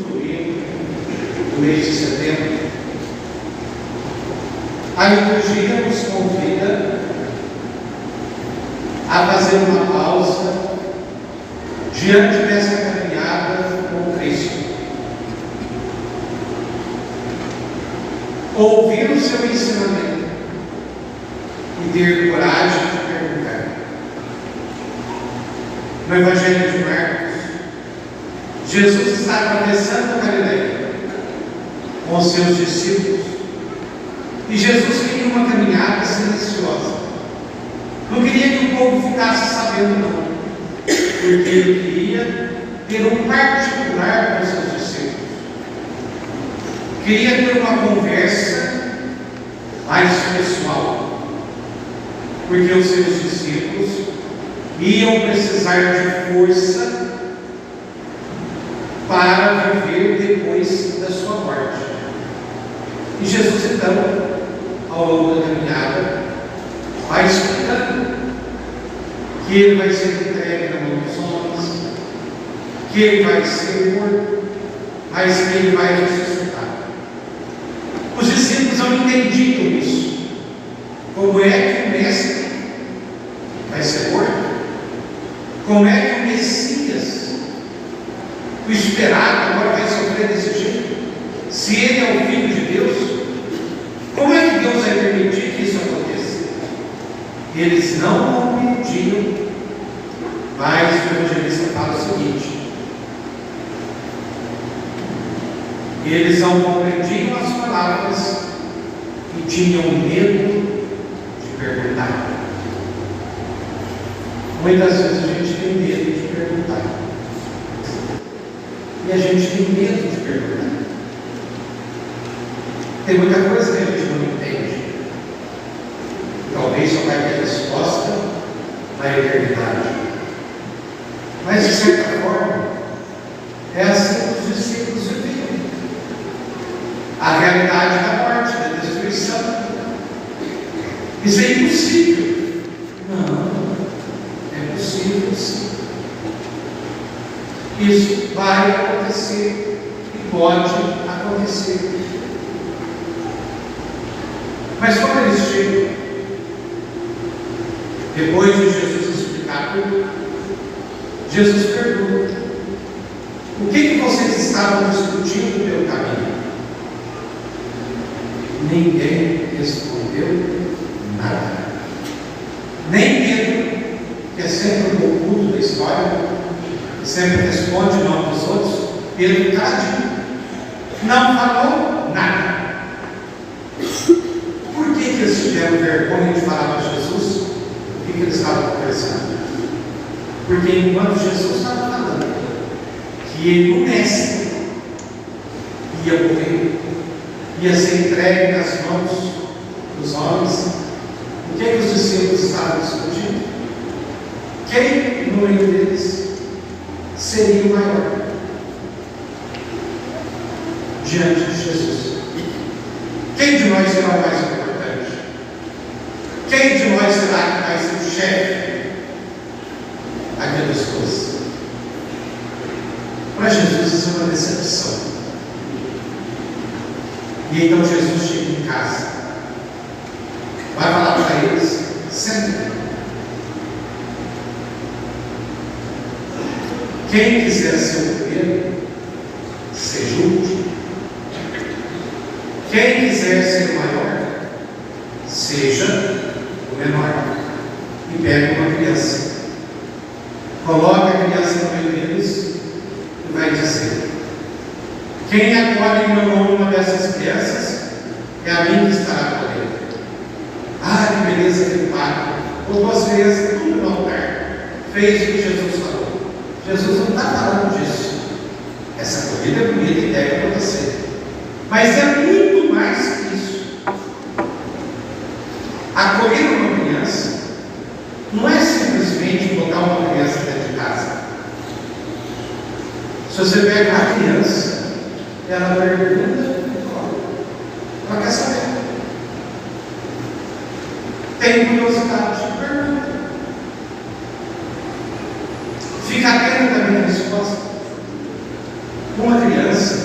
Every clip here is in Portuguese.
domingo do mês de setembro, a liturgia nos convida a fazer uma pausa diante dessa caminhada com Cristo. Ouvir o seu ensinamento e ter coragem de perguntar. No Evangelho de Marcos, Jesus está atravessando a Galileia com os seus discípulos e Jesus queria uma caminhada silenciosa. Não queria que o povo ficasse sabendo, não, porque ele queria ter um particular com os seus discípulos. Queria ter uma conversa mais pessoal, porque os seus discípulos iam precisar de força para viver depois da sua morte. E Jesus, então, ao longo da caminhada, vai explicando que ele vai ser entregue na mão dos homens, que ele vai ser morto, mas que ele vai ressuscitar. Os discípulos não entendiam isso. Como é que o Mestre vai ser morto? Como é que o Messias, o esperado, agora vai sofrer desse jeito? Se ele é o Filho de Deus, como é que Deus vai permitir que isso aconteça? Eles não compreendiam, mas o evangelista fala o seguinte: eles não compreendiam as palavras e tinham medo de perguntar. Muitas vezes a gente tem medo de perguntar. E a gente tem medo de perguntar. Tem muita coisa que a gente não entende. Talvez só vai ter resposta na eternidade. Mas, de certa forma, é assim que os discípulos viviam. A realidade da morte, da destruição. Isso é impossível. Não, é possível sim. Isso vai acontecer e pode acontecer. Mas quando eles chegam, depois de Jesus explicar tudo, Jesus pergunta: o que vocês estavam discutindo pelo caminho? Ninguém respondeu nada. Nem Pedro, que é sempre o oculto da história, que sempre responde em nome dos outros, Pedro tadinho, não falou nada. Por que eles tiveram vergonha de falar para Jesus o que eles estavam conversando? Porque enquanto Jesus estava falando que ele, o Mestre, ia morrer, ia ser entregue nas mãos dos homens, o que os discípulos estavam discutindo? Quem no meio deles seria o maior diante de Jesus? Quem de nós será o mais importante? Quem de nós será que vai ser o chefe daquelas coisas? Para Jesus isso é uma decepção. E então Jesus chega em casa, vai falar para eles: senta. Quem quiser ser o primeiro, seja o último. Quem quiser ser o maior, seja o menor. E pega uma criança, coloca a criança no meio deles e vai dizer: quem acolhe em meu nome uma dessas crianças, é a mim que estará acolhendo. Ah, que beleza aquele pai! Botou as crianças tudo no altar, fez o que Jesus falou. Jesus não está falando disso. Essa comida é bonita e deve acontecer. Mas é muito mais que isso. Acolher uma criança não é simplesmente botar uma criança dentro de casa. Se você pega a criança, ela pergunta, ela quer saber. Tem curiosidade, pergunta. Fica atento também à resposta. Uma criança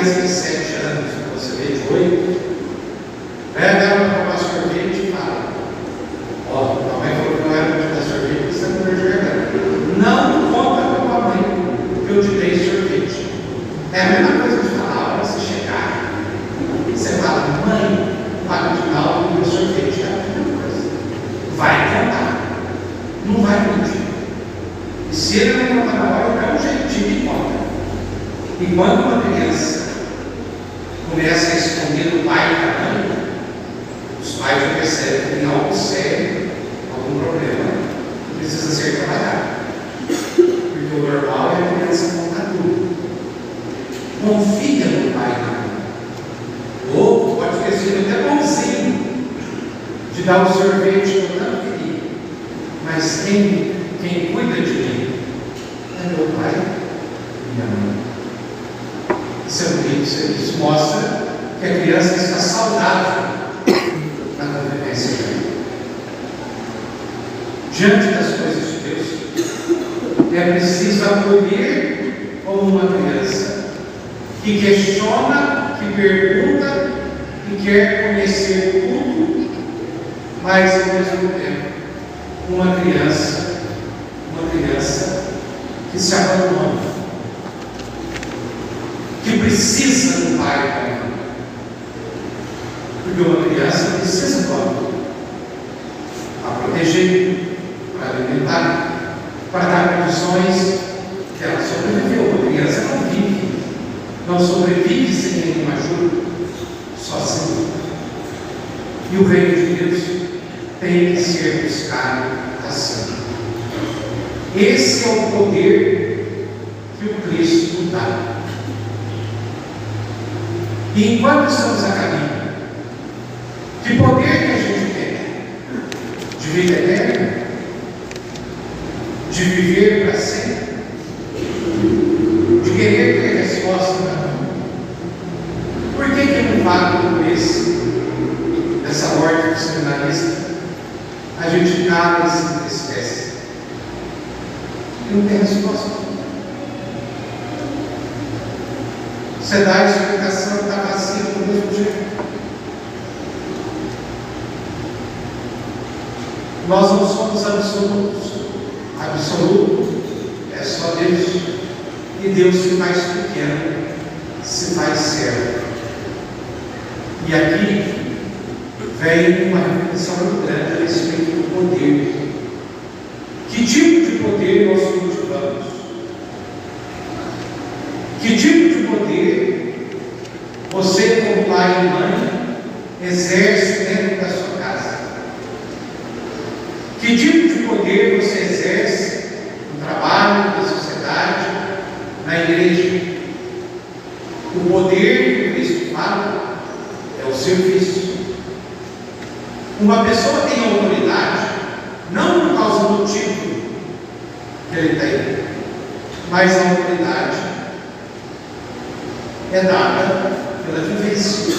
criança de 7 anos, você vê de 8, leva ela para tomar sorvete e fala: ó, a mãe falou que não era para te dar sorvete, você não vai jogar. Não conta com a mãe, porque eu te dei sorvete. É a mesma coisa de falar, para você chegar, você fala: mãe, paga de aula e deu sorvete. É a mesma coisa. Vai contar, não vai mentir. E se ele não contar na hora, dá um jeitinho de conta. E quando uma criança começa a esconder do pai e da mãe, os pais já percebem que tem algo sério, algum problema, que precisa ser trabalhado. Porque o normal é a criança contar tudo. Confia no pai e na mãe. O outro pode ter sido até bonzinho de dar o sorvete que eu tanto queria, mas quem cuida de mim é meu pai e minha mãe. Isso é bonito, isso mostra que a criança está saudável na convivência dela. Diante das coisas de Deus, é preciso acolher como uma criança que questiona, que pergunta e quer conhecer tudo, mas ao mesmo tempo uma criança que se abandona, que precisa do pai e da mãe. Porque uma criança precisa do amor para proteger, para alimentar, para dar condições que ela sobreviveu. Uma criança não vive, não sobrevive sem nenhuma ajuda, sozinha. E o reino de Deus tem que ser buscado assim. Esse é o poder que o Cristo dá. E enquanto estamos a caminho, que poder que a gente tem? De vida eterna? De viver para sempre? De querer ter resposta para tudo? Por que num fato como esse, dessa morte do seminarista, a gente cala e se entristece? E não tem resposta. Você dá a explicação que está vazia do mesmo jeito. Nós não somos absolutos. Absoluto é só Deus. E Deus se faz pequeno, se faz servo. E aqui vem uma reflexão muito grande a respeito do poder. Que tipo de poder nós cultivamos? Que tipo de poder você, como pai e mãe, exerce dentro da sua casa? Que tipo de poder você exerce no trabalho, na sociedade, na igreja? O poder que Cristo fala é o serviço. Uma pessoa tem autoridade não por causa do título que ele tem, mas a autoridade é dada pela vivência.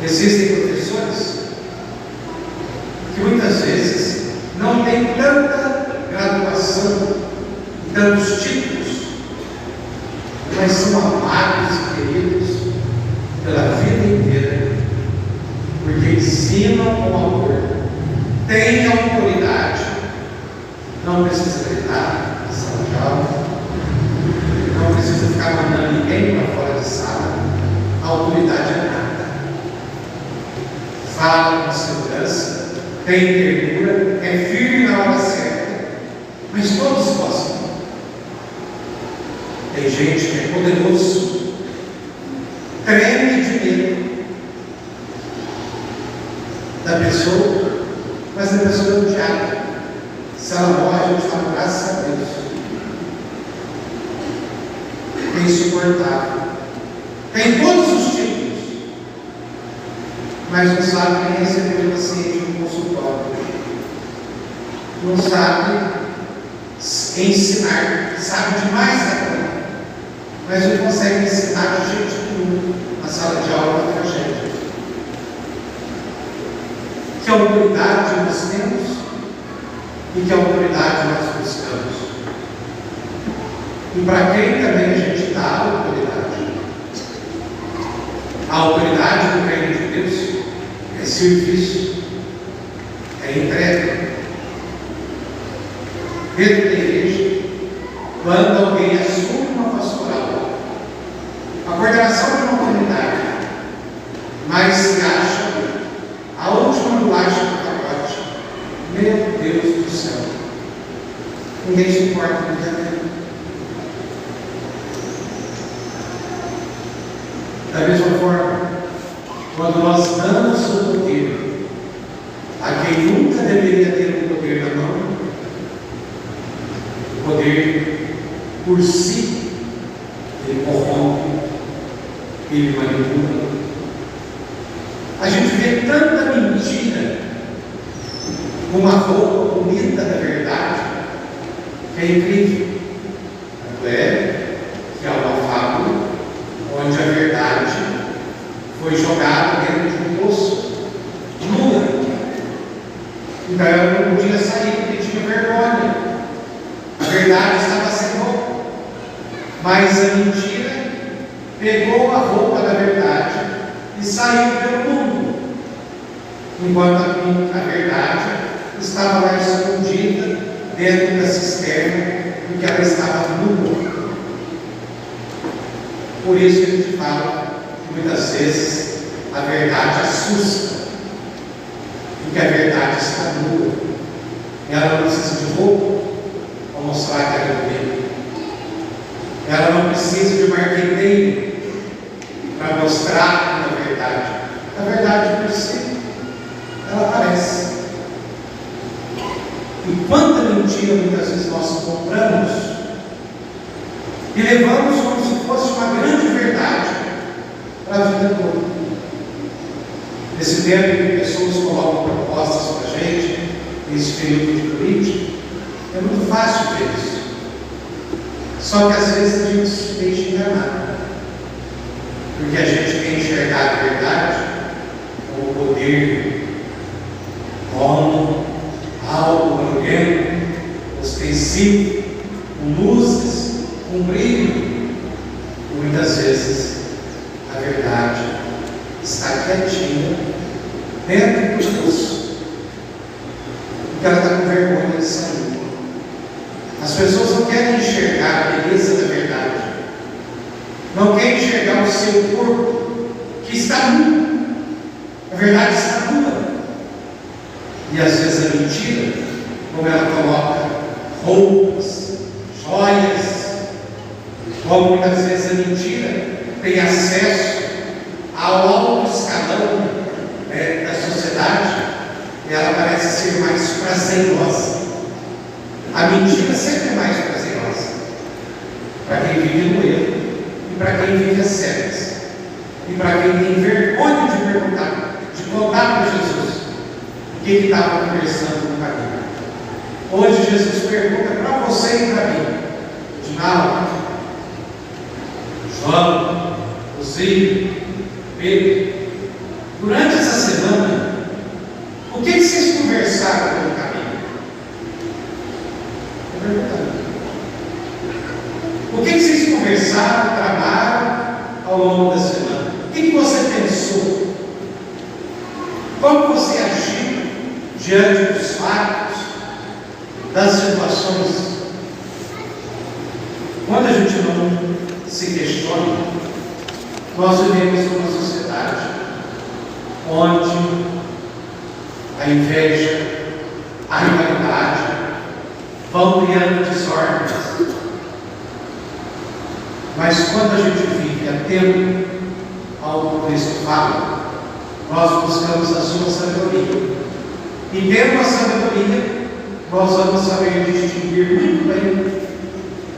Existem professores que muitas vezes não têm tanta graduação e tantos títulos, mas são amados e queridos pela vida inteira, porque ensinam com amor, têm autoridade, não precisa gritar na sala de aula, não precisa ficar mandando ninguém para fora de sala. A autoridade é nada. Fala com segurança, tem ternura, é firme na hora certa, mas todos gostam. Tem gente que é poderoso, treme de medo da pessoa, mas a pessoa é odiada. Se ela morre, a gente fala: graças a Deus. É insuportável. Tem todos os títulos, mas não sabe nem receber o paciente no consultório. Não sabe ensinar, sabe demais da coisa, mas não consegue ensinar de jeito nenhum na sala de aula da tragédia. Que autoridade nós temos e que autoridade nós buscamos? E para quem também a gente dá autoridade? A autoridade do reino de Deus é serviço, é entrega. Dentro da igreja, quando alguém assume uma pastoral, a coordenação de uma comunidade, mas se acha a última bolacha do pacote, meu Deus do céu, ninguém se importa com isso. Da mesma forma, quando nós damos o poder a quem nunca deveria ter o poder na mão, o poder por si, ele corrompe, ele manipula. A gente vê tanta mentira numa roupa bonita da verdade, que é incrível. Tanto é que há uma fábula onde a verdade foi jogada dentro de um poço, nua. Então ela não podia sair porque tinha vergonha. A verdade estava sem roupa, mas a mentira pegou a roupa da verdade e saiu pelo mundo, enquanto a verdade estava lá escondida dentro da cisterna, porque ela estava nua. Por isso que a gente fala que muitas vezes a verdade assusta, porque a verdade está nua. Ela não precisa de roupa para mostrar que ela é bonita. Ela não precisa de marqueteiro para mostrar a verdade. A verdade por si, ela aparece. E quanta mentira muitas vezes nós compramos e levamos como se fosse uma grande verdade para a vida toda. Nesse tempo em que pessoas colocam propostas para a gente, nesse período de política, é muito fácil ver isso. Só que às vezes a gente se deixa enganar, porque a gente quer enxergar a verdade com o poder, como algo barulhento, ostensivo, com luzes, com brilho. E muitas vezes a verdade está quietinha dentro do poço, porque ela está com vergonha de sair. As pessoas não querem enxergar a beleza da verdade, não querem enxergar o seu corpo que está nu. A verdade está nua. E às vezes a mentira, como ela coloca roupas, joias, como muitas vezes a mentira tem acesso ao alto escalão da sociedade, ela parece ser mais prazerosa. A mentira sempre é mais prazerosa para quem vive no erro e para quem vive às cegas e para quem tem vergonha de perguntar, de contar para Jesus o que ele estava conversando no caminho. Hoje Jesus pergunta para você e para mim, Dinaldo, João, Osílio, Pedro, durante essa semana, o que vocês conversaram pelo caminho? É verdade. O que vocês conversaram, tramaram ao longo da semana? O que você pensou? Como você agiu diante dos fatos, das situações? Quando a gente não se questiona, nós vivemos numa sociedade onde a inveja, a rivalidade vão criando desordens. Mas quando a gente vive atento ao que o texto fala, nós buscamos a sua sabedoria. E tendo a sabedoria, nós vamos saber distinguir muito bem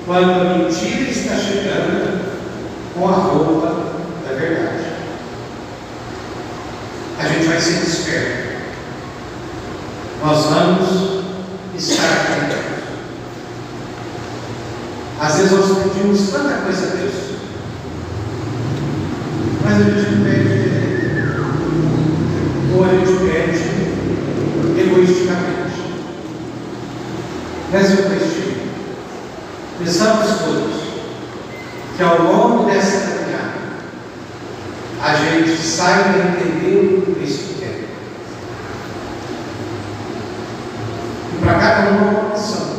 quando a mentira está chegando com a roupa da verdade. A gente vai ser esperto. Nós vamos estar atentos. Às vezes nós pedimos tanta coisa a Deus, mas a gente não pede direito. Ou a gente pede egoisticamente. Nessa questão, pensamos todos que ao longo dessa caminhada a gente saiba entender o que Cristo quer. E para cada um há uma missão.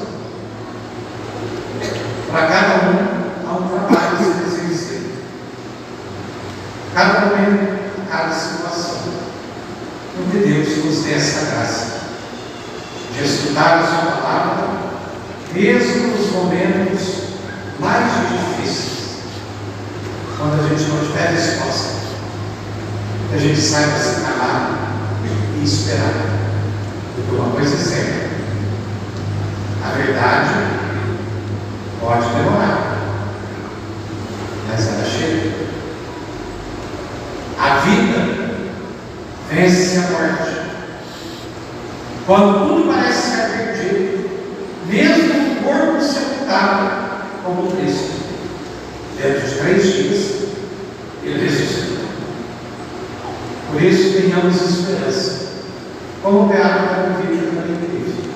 Para cada um há um trabalho a ser exercido. Cada momento, cada situação. Porque Deus nos dê essa graça de estudar a sua palavra, mesmo nos momentos mais difíceis, quando a gente não tiver resposta, que a gente saiba se calar e esperar. Porque uma coisa é certa: a verdade pode demorar, mas ela chega. A vida vence a morte. Quando tudo parece ser perdido, mesmo o corpo sepultado como Cristo, dentro de 3 dias, ele ressuscitou. Por isso, tenhamos esperança, como o Beato da Convívio também teve.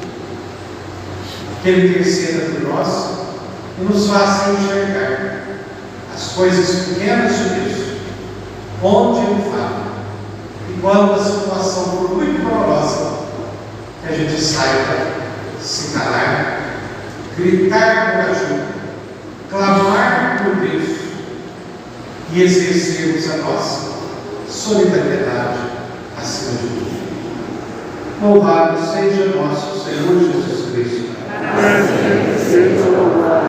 Que Ele interceda por nós e nos faça enxergar as coisas pequenas de Deus, onde Ele fala, e quando a situação for muito dolorosa, que a gente saiba se calar, gritar por ajuda, clamar por Deus e exercermos a nossa solidariedade acima de tudo. Louvado seja nosso Senhor Jesus Cristo. Seja louvado.